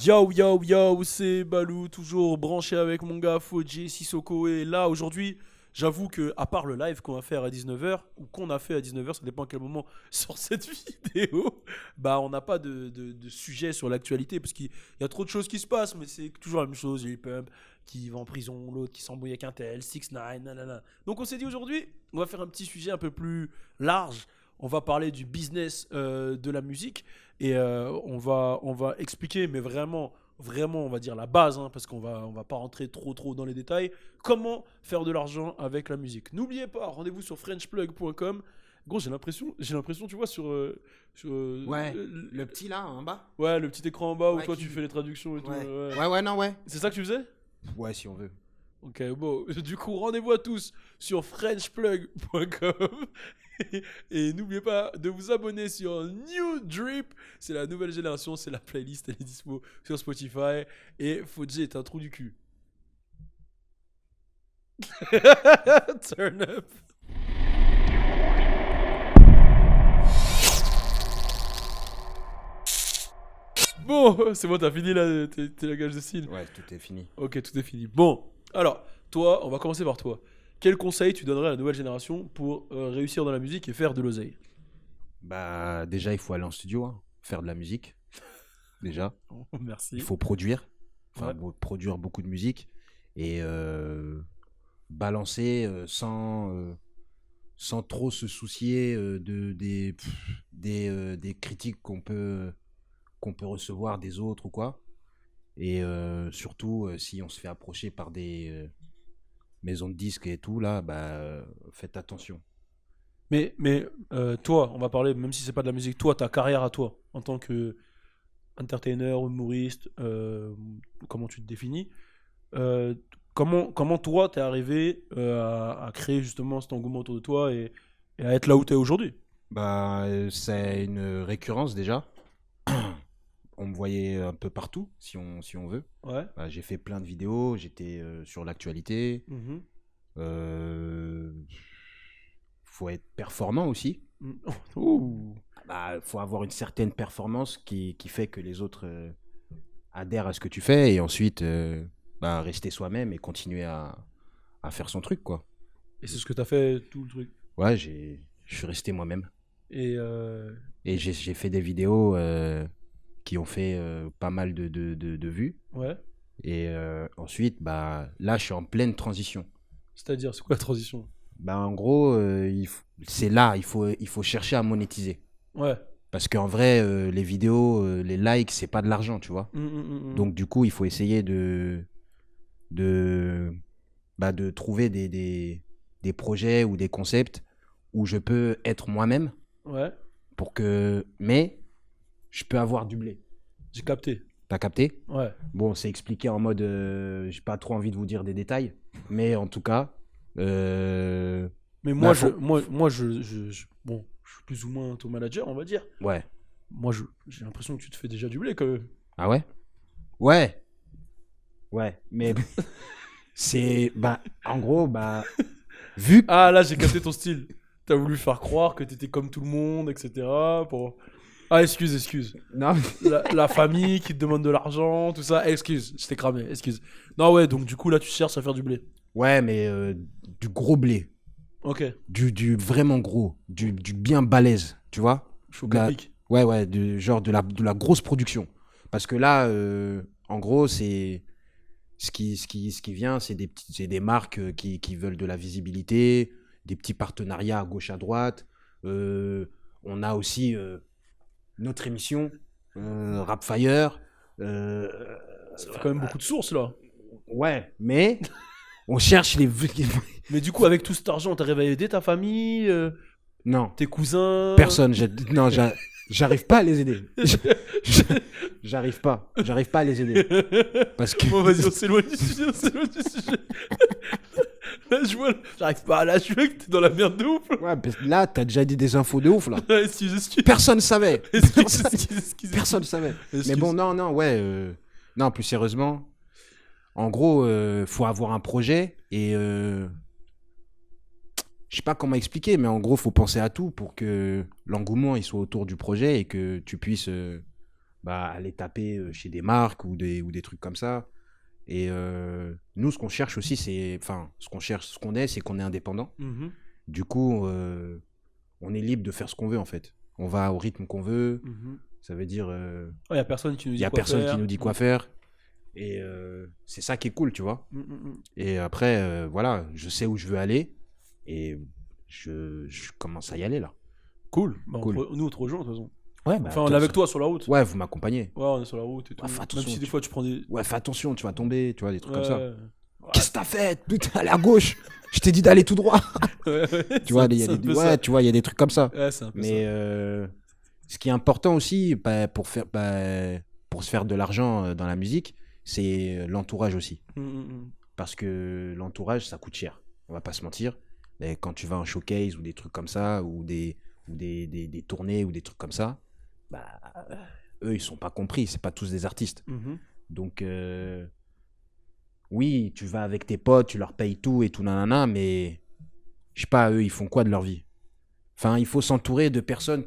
Yo yo yo, c'est Balou, toujours branché avec mon gars Fodji Sissoko. Et là, aujourd'hui, j'avoue que, à part le live qu'on va faire à 19h, ou qu'on a fait à 19h, ça dépend à quel moment sur cette vidéo, bah on n'a pas de sujet sur l'actualité, parce qu'il y a trop de choses qui se passent, mais c'est toujours la même chose. Il y a les pubs qui va en prison, l'autre qui s'embrouille avec un tel, 6 9 nanana. Donc on s'est dit aujourd'hui, on va faire un petit sujet un peu plus large. On va parler du business de la musique. Et on va expliquer, mais vraiment, vraiment, on va dire la base, hein, parce qu'on va pas rentrer trop dans les détails, comment faire de l'argent avec la musique. N'oubliez pas, rendez-vous sur frenchplug.com. Gros, j'ai l'impression, tu vois, Ouais, le petit là en bas. ouais, le petit écran en bas où Ouais, toi tu fais les traductions et tout. Ouais. Ouais. Ouais, non, ouais. C'est ça que tu faisais? Ouais, si on veut. Ok, bon, du coup, rendez-vous à tous sur frenchplug.com. Et n'oubliez pas de vous abonner sur New Drip. C'est la nouvelle génération, c'est la playlist, elle est dispo sur Spotify. Et Fodji est un trou du cul. Turn up. Bon, c'est bon, t'as fini là, t'es la gage de style. Ouais, tout est fini. Ok, tout est fini. Bon, alors, toi, on va commencer par toi. Quel conseil tu donnerais à la nouvelle génération pour réussir dans la musique et faire de l'oseille? Bah, déjà, il faut aller en studio, hein, faire de la musique. Déjà, Oh, il merci. faut produire. Ouais. Produire beaucoup de musique et balancer sans trop se soucier des critiques qu'on peut recevoir des autres ou quoi. Et surtout, si on se fait approcher par des maisons de disques et tout, là, bah, faites attention. Mais toi, on va parler, même si c'est pas de la musique, toi, ta carrière à toi, en tant que entertainer, humoriste, comment tu te définis, euh, comment toi, t'es arrivé à créer justement cet engouement autour de toi et à être là où t'es aujourd'hui? Bah, c'est une récurrence déjà. On me voyait un peu partout, si on veut. Ouais. Bah, j'ai fait plein de vidéos, j'étais sur l'actualité. Mhm. Euh, Faut être performant aussi. Mm. Ouh. Bah, faut avoir une certaine performance qui fait que les autres adhèrent à ce que tu fais et ensuite bah, rester soi-même et continuer à faire son truc, quoi. Et c'est ce que t'as fait tout le truc. Ouais, je suis resté moi-même. Et Et j'ai fait des vidéos qui ont fait pas mal de vues. ouais. Et ensuite, bah, là, je suis en pleine transition. C'est-à-dire, c'est quoi la transition? Bah, en gros, c'est là, il faut chercher à monétiser. Ouais. Parce qu'en vrai, les vidéos, les likes, c'est pas de l'argent, tu vois. Mm. Donc, du coup, il faut essayer de, de trouver des projets ou des concepts où je peux être moi-même Ouais. mais je peux avoir du blé. J'ai capté. T'as capté? Ouais. Bon, c'est expliqué en mode, j'ai pas trop envie de vous dire des détails, mais en tout cas, Mais bah moi, faut, bon, je suis plus ou moins ton manager, on va dire. ouais. Moi, j'ai l'impression que tu te fais déjà du blé quand même. Ah ouais? Ouais, ouais, mais en gros, vu, Ah, là, j'ai capté ton style. T'as voulu faire croire que t'étais comme tout le monde, etc. Pour... Ah, excuse. non, La famille qui te demande de l'argent, tout ça. Excuse, je t'ai cramé, excuse. Non, ouais, donc du coup, là, tu cherches à faire du blé. ouais, mais du gros blé, Ok, du vraiment gros, du bien balèze, tu vois? chaud De la- capique. ouais, genre de la grosse production. Parce que là, en gros, c'est ce qui vient, c'est des marques qui veulent de la visibilité, des petits partenariats à gauche à droite. Euh, on a aussi notre émission, Rapfire. Euh, Ça fait quand même beaucoup de sources, là. ouais, mais on cherche les. Mais du coup, avec tout cet argent, t'arrives à aider ta famille, Non, tes cousins. personne. Non, j'arrive pas à les aider. J'arrive pas à les aider. Parce que. Bon, vas-y, on s'éloigne du sujet, on s'éloigne du sujet. Là, je vois, j'arrive pas à la jouer, que t'es dans la merde de ouf. Ouais, là, t'as déjà dit des infos de ouf, là. Excuse. Personne savait. Excuse. Personne savait. Excuse. Mais bon, non, ouais. Non, plus sérieusement, en gros, faut avoir un projet et je sais pas comment expliquer, mais en gros, faut penser à tout pour que l'engouement il soit autour du projet et que tu puisses bah, aller taper chez des marques ou des trucs comme ça. Et nous, ce qu'on cherche aussi, c'est... Enfin, ce qu'on est, c'est qu'on est indépendant. Mhm. Du coup, on est libre de faire ce qu'on veut, en fait. On va au rythme qu'on veut. Mhm. Ça veut dire... Il y a personne qui nous Il dit n'y a quoi personne faire. qui nous dit quoi faire. Et c'est ça qui est cool, tu vois. Mhm. Et après, voilà, je sais où je veux aller. Et je commence à y aller, là. Cool. Bah, Cool. nous, on te rejoint, de toute façon. Ouais, bah, Enfin, on est avec toi sur la route. Ouais, vous m'accompagnez. Ouais, on est sur la route et tout. Ouais, fais Même attention, si des fois, tu prends des... Ouais, fais attention, tu vas tomber, tu vois, des trucs comme ça. Ouais. Qu'est-ce que t'as fait? Putain, allez à gauche. Je t'ai dit d'aller tout droit. Ouais, Tu vois, il y a c'est un des, peu ouais, ça. tu vois, il y a des trucs comme ça. Ouais, c'est un peu Mais ce qui est important aussi, bah, pour se faire de l'argent dans la musique, c'est l'entourage aussi. ça. Mhm. Parce que l'entourage, ça coûte cher. On va pas se mentir. Et quand tu vas en showcase ou des trucs comme ça, ou des tournées ou des trucs comme ça, bah, eux, ils sont pas compris. C'est pas tous des artistes. Mhm. Donc, oui, tu vas avec tes potes, tu leur payes tout et tout, nanana, mais je sais pas, eux, ils font quoi de leur vie? Enfin, il faut s'entourer de personnes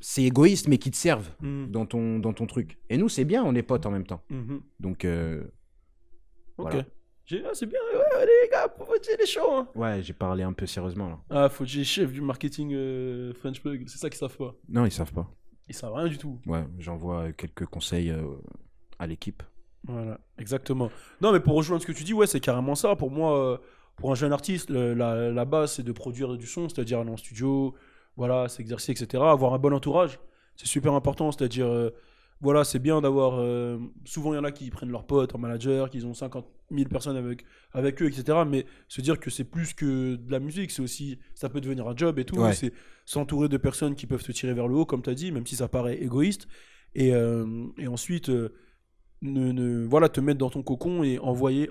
c'est égoïste, mais qui te servent Mhm. dans ton truc. Et nous, c'est bien, on est potes en même temps. Mhm. Donc, Ok. voilà. C'est bien, ouais, les gars, faut dire les shows. Hein. Ouais, j'ai parlé un peu sérieusement, là. Ah, faut dire chef du marketing French Plug, c'est ça qu'ils savent pas. Non, ils savent pas. Ils savent rien du tout. Ouais, j'envoie quelques conseils à l'équipe. Voilà, exactement. Non, mais pour rejoindre ce que tu dis, ouais, c'est carrément ça. Pour moi, pour un jeune artiste, la base, c'est de produire du son, c'est-à-dire aller en studio, voilà, s'exercer, etc. Avoir un bon entourage, c'est super important. C'est-à-dire, voilà, c'est bien d'avoir. Souvent, il y en a qui prennent leurs potes en manager, qu'ils ont 50 000 personnes avec eux, etc. Mais se dire que c'est plus que de la musique, c'est aussi. Ça peut devenir un job et tout. Ouais. C'est s'entourer de personnes qui peuvent te tirer vers le haut, comme tu as dit, même si ça paraît égoïste. Et ensuite. Voilà, te mettre dans ton cocon et envoyer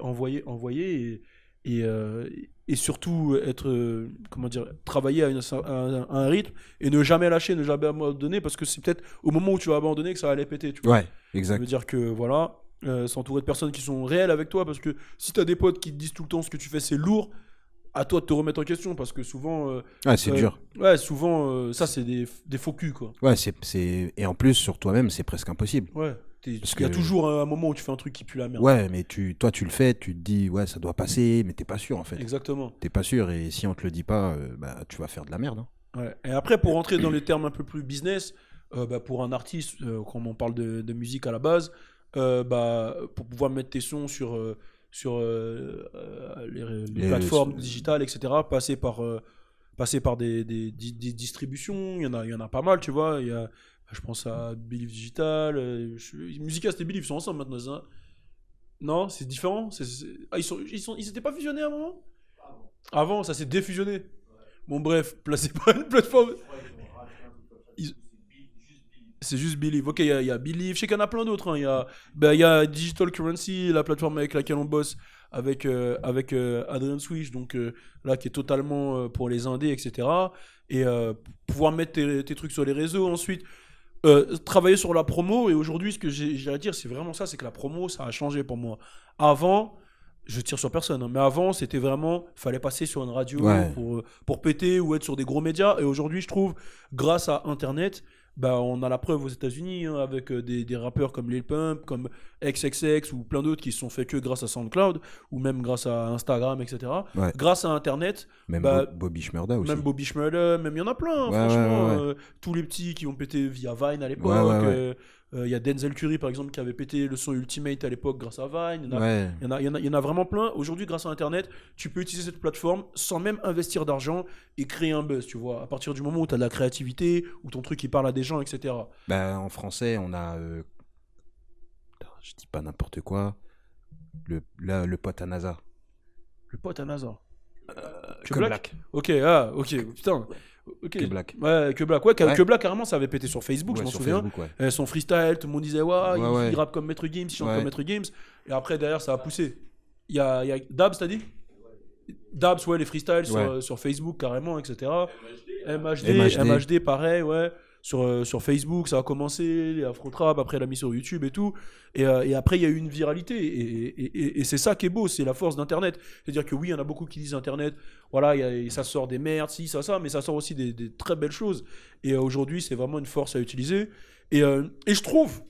et surtout être, comment dire, travailler à un rythme et ne jamais lâcher, ne jamais abandonner parce que c'est peut-être au moment où tu vas abandonner que ça va aller péter, tu vois. Ouais, Ça exact. veut dire que voilà, s'entourer de personnes qui sont réelles avec toi parce que si t'as des potes qui te disent tout le temps ce que tu fais c'est lourd, à toi de te remettre en question parce que souvent, Ouais, c'est dur. ouais, souvent ça c'est des faux culs quoi. Ouais, et en plus, sur toi-même, c'est presque impossible. Ouais, Parce il y a que- toujours un moment où tu fais un truc qui pue la merde. Ouais, mais toi, tu le fais, tu te dis, ouais, ça doit passer, mais t'es pas sûr, en fait. Exactement. T'es pas sûr, et si on te le dit pas, bah, tu vas faire de la merde. Hein. Ouais. Et après, pour rentrer dans les termes un peu plus business, bah, pour un artiste, quand on parle de musique à la base, bah, pour pouvoir mettre tes sons sur les Les- plateformes digitales, etc., passer par des distributions, il y en a pas mal, tu vois. Je pense à Believe Digital, Musicast et Believe sont ensemble maintenant, ça. Non, c'est différent. Ah, ils s'étaient pas fusionnés à un moment? Avant, ça s'est défusionné. Bon, bref, placé par une plateforme. Ils- C'est juste Believe. Ok, il y a Believe. Je sais qu'il y en a plein d'autres. Hein. Il y a Digital Currency, la plateforme avec laquelle on bosse avec Adrian Swish, donc là qui est totalement pour les indés, etc. Et pouvoir mettre tes trucs sur les réseaux ensuite. Travailler sur la promo. Et aujourd'hui, ce que j'ai à dire, c'est vraiment ça, c'est que la promo, ça a changé pour moi. Avant, je tire sur personne, hein, mais avant, c'était vraiment, fallait passer sur une radio Ouais. pour péter ou être sur des gros médias. Et aujourd'hui, je trouve, grâce à Internet, bah, on a la preuve aux États-Unis hein, avec des rappeurs comme Lil Pump, comme XXX ou plein d'autres qui se sont fait que grâce à SoundCloud ou même grâce à Instagram, etc. Ouais. Grâce à Internet, Même bah, Bobby Shmurda aussi. même Bobby Schmurder, même il y en a plein, hein, Ouais, franchement. ouais, ouais. Tous les petits qui ont pété via Vine à l'époque. Ouais, ouais, ouais. Il y a Denzel Curry, par exemple, qui avait pété le son Ultimate à l'époque grâce à Vine. Ouais. Il y en a vraiment plein. Aujourd'hui, grâce à Internet, tu peux utiliser cette plateforme sans même investir d'argent et créer un buzz, tu vois. À partir du moment où tu as de la créativité, où ton truc il parle à des gens, etc. Bah, en français, on a. Putain, je dis pas n'importe quoi. Le pote à NASA. Le pote à Nazar. Que Black. Ok, putain. Ok. Que Black. Ouais, que Black. Ouais, Ouais. que Black, carrément, ça avait pété sur Facebook, Ouais, je m'en sur souviens. Facebook, ouais. Son freestyle, tout le monde disait, ouais, Ouais, ouais. il rappe comme Maître Gims, il chante Ouais. comme Maître Gims. Et après, derrière, ça a poussé. Il y a Dabs, t'as dit Dabs, ouais, les freestyles Ouais. sur Facebook, carrément, etc. MHD, MHD. MHD, pareil, ouais. sur Facebook, ça a commencé, les Afro-Trap, après elle a mis sur YouTube et tout. Et après, il y a eu une viralité. Et c'est ça qui est beau, c'est la force d'Internet. C'est-à-dire que oui, il y en a beaucoup qui disent Internet, voilà, ça sort des merdes, ça, mais ça sort aussi des très belles choses. Et aujourd'hui, c'est vraiment une force à utiliser. Et je trouve,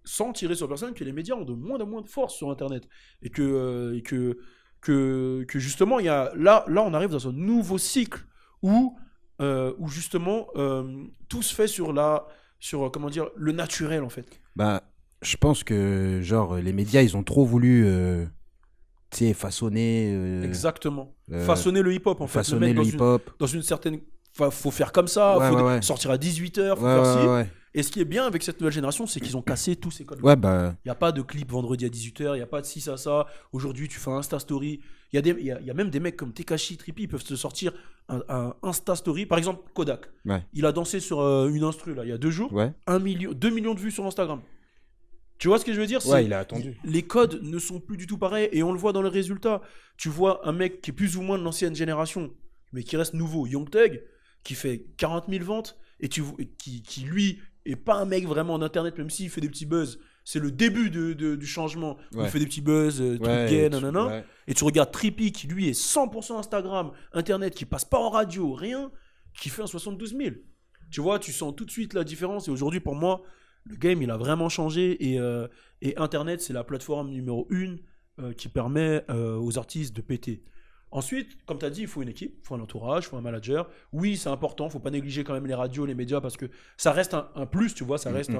sans tirer sur personne, que les médias ont de moins en moins de force sur Internet. Et que justement, là, on arrive dans un nouveau cycle où justement, tout se fait sur comment dire, le naturel, en fait. Bah, je pense que, genre, les médias, ils ont trop voulu, tu sais, façonner... Exactement. Façonner le hip-hop, en fait. Façonner le hip-hop. Dans une certaine... Faut faire comme ça, Ouais, sortir à 18h, faut ouais, faire ci. ouais. Et ce qui est bien avec cette nouvelle génération, c'est qu'ils ont cassé tous ces codes. Ouais, bah... Il n'y a pas de clip vendredi à 18h, il n'y a pas de ci, ça. Aujourd'hui, tu fais un Insta Story. Il y a même des mecs comme Tekashi, Trippie, ils peuvent te sortir un Insta Story. Par exemple, Kodak. Ouais. Il a dansé sur une instru, là, il y a 2 jours. Ouais. 2 millions de vues sur Instagram. Tu vois ce que je veux dire? Ouais, il a attendu. Les codes ne sont plus du tout pareils et on le voit dans les résultats. Tu vois un mec qui est plus ou moins de l'ancienne génération, mais qui reste nouveau, Young Thug, qui fait 40 000 ventes et qui lui, est pas un mec vraiment en Internet, même s'il fait des petits buzz. C'est le début du changement. Ouais. Il fait des petits buzz, trucs gays, nanana. Ouais. Et tu regardes Trippie, qui lui est 100% Instagram, Internet, qui passe pas en radio, rien, qui fait un 72 000. Tu vois, tu sens tout de suite la différence. Et aujourd'hui, pour moi, le game, il a vraiment changé. Et Internet, c'est la plateforme numéro 1 qui permet aux artistes de péter. Ensuite, comme tu as dit, il faut une équipe, il faut un entourage, il faut un manager. Oui, c'est important, il ne faut pas négliger quand même les radios, les médias, parce que ça reste un plus, tu vois, ça reste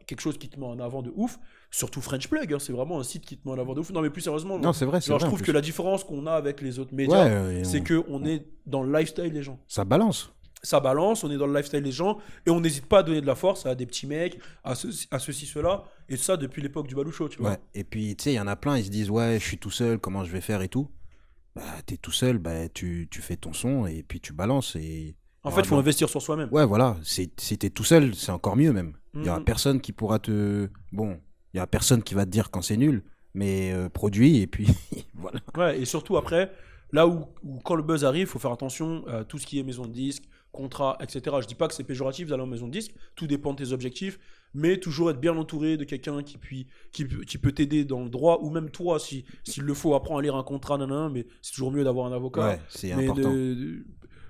quelque chose qui te met en avant de ouf. Surtout French Plug, hein, c'est vraiment un site qui te met en avant de ouf. Non, mais plus sérieusement, Non, c'est vrai, c'est genre, vrai. je trouve que la différence qu'on a avec les autres médias, c'est qu'on est dans le lifestyle des gens. Ça balance. Ça balance, on est dans le lifestyle des gens, et on n'hésite pas à donner de la force à des petits mecs, à ceci, cela, et ça depuis l'époque du Baloucho, tu vois. Ouais, et puis, tu sais, il y en a plein, ils se disent, ouais, je suis tout seul, comment je vais faire et tout. Bah, t'es tout seul, bah, tu fais ton son et puis tu balances. Et... En fait, il faut investir sur soi-même. Ouais, voilà. Si t'es tout seul, c'est encore mieux même. Il n'y aura personne qui pourra te... Bon, il n'y a personne qui va te dire quand c'est nul, mais produit et puis voilà. Ouais, et surtout après, là où quand le buzz arrive, il faut faire attention à tout ce qui est maison de disques, contrat, etc. Je dis pas que c'est péjoratif d'aller en maison de disque, tout dépend de tes objectifs, mais toujours être bien entouré de quelqu'un qui peut t'aider dans le droit, ou même toi, s'il le faut, apprends à lire un contrat, mais c'est toujours mieux d'avoir un avocat. Ouais, c'est important.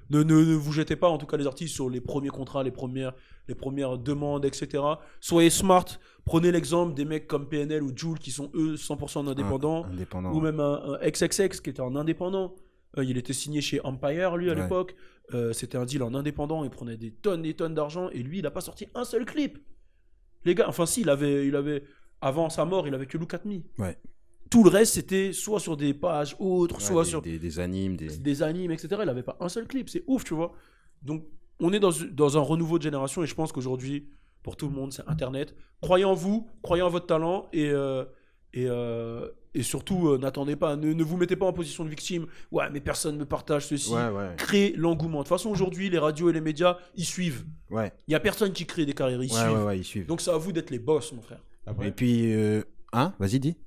Ne vous jetez pas, en tout cas les artistes, sur les premiers contrats, les premières demandes, etc. Soyez smart, prenez l'exemple des mecs comme PNL ou Jul qui sont eux 100% indépendants, ou même un XXX qui était en indépendant. Il était signé chez Empire, lui, à l'époque. C'était un deal en indépendant. Il prenait des tonnes d'argent. Et lui, il n'a pas sorti un seul clip. Les gars, enfin, si, il avait avant sa mort, il avait que Look At Me. Ouais. Tout le reste, c'était soit sur des pages autres, soit sur des animes. Des animes, etc. Il n'avait pas un seul clip. C'est ouf, tu vois. Donc, on est dans un renouveau de génération. Et je pense qu'aujourd'hui, pour tout le monde, c'est Internet. Croyez en vous, croyez en votre talent. Et surtout, n'attendez pas, ne vous mettez pas en position de victime. Ouais, mais personne ne me partage ceci. Ouais. Créez l'engouement. De toute façon, aujourd'hui, les radios et les médias, ils suivent. Ouais. Il n'y a personne qui crée des carrières. Ils suivent. Donc, c'est à vous d'être les boss, mon frère. Après, et puis, vas-y, dis.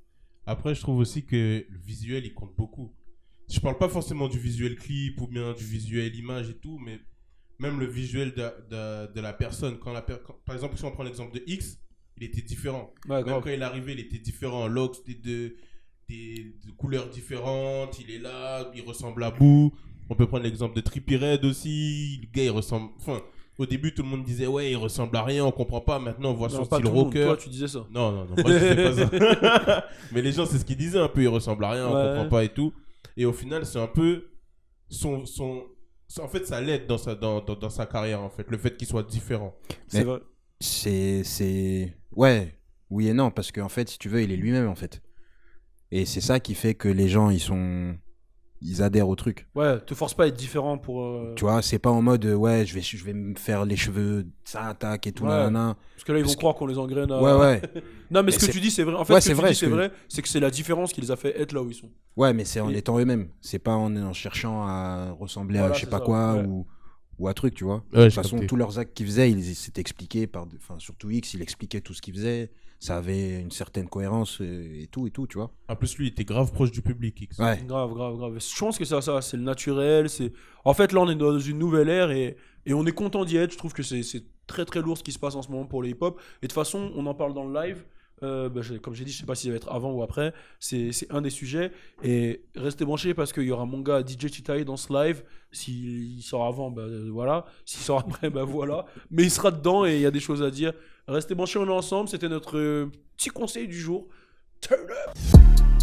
Après, je trouve aussi que le visuel, il compte beaucoup. Je parle pas forcément du visuel clip ou bien du visuel image et tout, mais même le visuel de la personne. Par exemple, si on prend l'exemple de X, il était différent. Ouais, même quand il est arrivé, il était différent. Locks, des couleurs différentes. Il est là, il ressemble à Boo. On peut prendre l'exemple de Trippie Redd aussi. Le gars, il ressemble... Enfin, au début, tout le monde disait, ouais, il ressemble à rien, on comprend pas. Maintenant, on voit son style rocker. Toi, tu disais ça. Non, moi, je disais pas ça. Mais les gens, c'est ce qu'ils disaient un peu. Il ressemble à rien, on comprend pas et tout. Et au final, c'est un peu en fait, ça l'aide dans sa carrière, en fait. Le fait qu'il soit différent. C'est vrai. Ouais, oui et non, parce qu'en fait, si tu veux, il est lui-même, en fait. Et c'est ça qui fait que les gens, ils adhèrent au truc. Ouais, te force pas à être différent pour... Tu vois, c'est pas en mode, ouais, je vais me faire les cheveux, ça attaque et tout, nanana. Parce que là, ils vont croire qu'on les engraine à... Ouais. Non, mais ce que tu dis, c'est vrai. En fait, ce que tu dis, c'est vrai, c'est que c'est la différence qui les a fait être là où ils sont. Ouais, mais c'est en étant eux-mêmes. C'est pas en cherchant à ressembler à je sais pas quoi ou à truc, tu vois. De toute façon, tous leurs actes qu'ils faisaient, c'était expliqué surtout X, il expliquait tout ce qu'il faisait. Ça avait une certaine cohérence et tout, tu vois. En plus, lui, il était grave proche du public, X. Ouais. Grave. Je pense que c'est ça, c'est le naturel. En fait, là, on est dans une nouvelle ère et Et on est content d'y être. Je trouve que c'est très très lourd ce qui se passe en ce moment pour le hip-hop. Et de toute façon, on en parle dans le live. Comme j'ai dit, je sais pas si ça va être avant ou après. C'est un des sujets. Et restez branchés parce qu'il y aura mon gars DJ Chitaï dans ce live. S'il sort avant, voilà. S'il sort après, voilà. Mais il sera dedans et il y a des choses à dire. Restez branchés, on est ensemble. C'était notre petit conseil du jour. Turn up!